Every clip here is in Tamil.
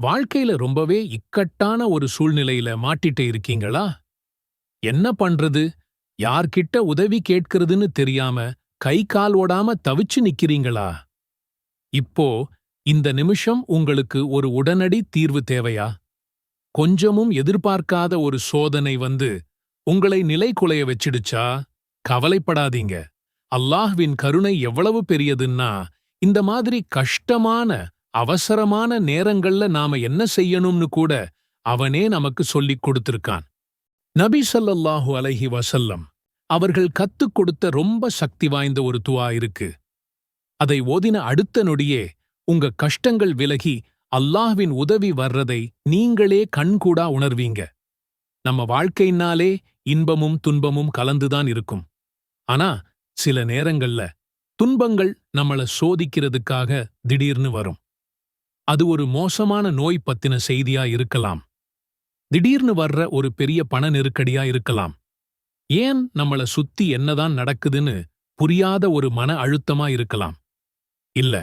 வாழ்க்கையில ரொம்பவே இக்கட்டான ஒரு சூழ்நிலையில மாட்டிட்டு இருக்கீங்களா? என்ன பண்றது? யார்கிட்ட உதவி கேட்கிறதுன்னு தெரியாம கை கால் ஓடாம தவிச்சு நிக்கிறீங்களா? இப்போ இந்த நிமிஷம் உங்களுக்கு ஒரு உடனடி தீர்வு தேவையா? கொஞ்சமும் எதிர்பார்க்காத ஒரு சோதனை வந்து உங்களை நிலைகுலைய வச்சிடுச்சா? கவலைப்படாதீங்க. அல்லாஹ்வின் கருணை எவ்வளவு பெரியதுன்னா, இந்த மாதிரி கஷ்டமான அவசரமான நேரங்கள்ல நாம என்ன செய்யணும்னு கூட அவனே நமக்கு சொல்லிக் கொடுத்திருக்கான். நபி ஸல்லல்லாஹு அலைஹி வஸல்லம் அவர்கள் கத்துக் கொடுத்த ரொம்ப சக்தி வாய்ந்த ஒரு துஆ இருக்கு. அதை ஓதின அடுத்த நொடியே உங்க கஷ்டங்கள் விலகி அல்லாஹ்வின் உதவி வர்றதை நீங்களே கண்கூடா உணர்வீங்க. நம்ம வாழ்க்கையினாலே இன்பமும் துன்பமும் கலந்துதான் இருக்கும். ஆனா சில நேரங்கள்ல துன்பங்கள் நம்மள சோதிக்கிறதுக்காக திடீர்னு வரும். அது ஒரு மோசமான நோய் பத்தின செய்தியா இருக்கலாம். திடீர்னு வர்ற ஒரு பெரிய பண நெருக்கடியா இருக்கலாம். ஏன் நம்மள சுத்தி என்னதான் நடக்குதுன்னு புரியாத ஒரு மன அழுத்தமா இருக்கலாம். இல்ல,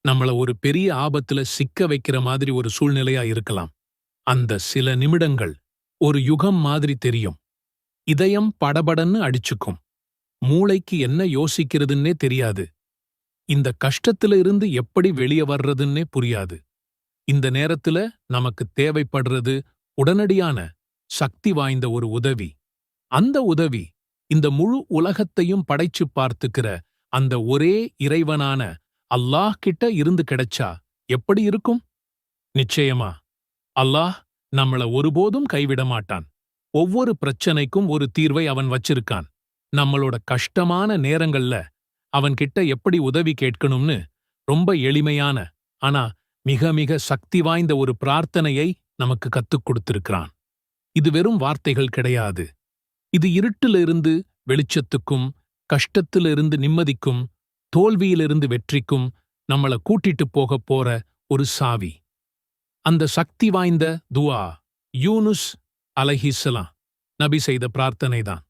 நம்மள ஒரு பெரிய ஆபத்துல சிக்க வைக்கிற மாதிரி ஒரு சூழ்நிலையா இருக்கலாம். அந்த சில நிமிடங்கள் ஒரு யுகம் மாதிரி தெரியும். இதயம் படபடன்னு அடிச்சுக்கும். மூளைக்கு என்ன யோசிக்கிறதுன்னே தெரியாது. இந்த கஷ்டத்துல இருந்து எப்படி வெளிய வர்றதுன்னே புரியாது. இந்த நேரத்துல நமக்கு தேவைப்படுறது உடனடியான சக்தி வாய்ந்த ஒரு உதவி. அந்த உதவி இந்த முழு உலகத்தையும் படைச்சுப் பார்த்துக்கிற அந்த ஒரே இறைவனான அல்லாஹ் கிட்ட இருந்து கிடைச்சா எப்படி இருக்கும்? நிச்சயமா அல்லாஹ் நம்மள ஒருபோதும் கைவிட மாட்டான். ஒவ்வொரு பிரச்சனைக்கும் ஒரு தீர்வை அவன் வச்சிருக்கான். நம்மளோட கஷ்டமான நேரங்கள்ல அவன்கிட்ட எப்படி உதவி கேட்கணும்னு ரொம்ப எளிமையான ஆனா மிக மிக சக்தி வாய்ந்த ஒரு பிரார்த்தனையை நமக்கு கத்துக் கொடுத்திருக்கிறான். இது வெறும் வார்த்தைகள் கிடையாது. இது இருட்டிலிருந்து வெளிச்சத்துக்கும், கஷ்டத்திலிருந்து நிம்மதிக்கும், தோல்வியிலிருந்து வெற்றிக்கும் நம்மள கூட்டிட்டு போகப் போற ஒரு சாவி. அந்த சக்தி வாய்ந்த துஆ யூனுஸ் அலைஹிஸ்ஸலாம் நபி செய்த பிரார்த்தனைதான்.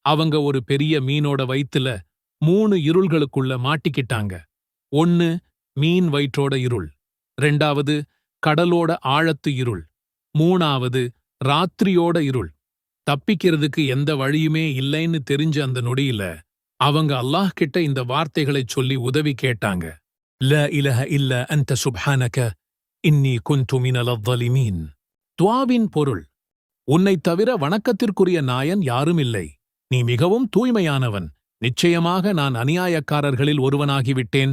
அவங்க ஒரு பெரிய மீனோட வயித்துல 3 இருள்களுக்குள்ள மாட்டிக்கிட்டாங்க. 1 மீன் வயிற்றோட இருள், 2வது கடலோட ஆழத்து இருள், 3வது ராத்திரியோட இருள். தப்பிக்கிறதுக்கு எந்த வழியுமே இல்லைன்னு தெரிஞ்ச அந்த நொடியில அவங்க அல்லாஹ் கிட்ட இந்த வார்த்தைகளைச் சொல்லி உதவி கேட்டாங்க. லா இலஹ இல்ல அன்த சுப்ஹானக இன்னி குன்து மினல் ظالمين. துஆவின் பொருள், உன்னைத் தவிர வணக்கத்திற்குரிய நாயன் யாரும் இல்லை. நீ மிகவும் தூய்மையானவன். நிச்சயமாக நான் அநியாயக்காரர்களில் ஒருவனாகிவிட்டேன்.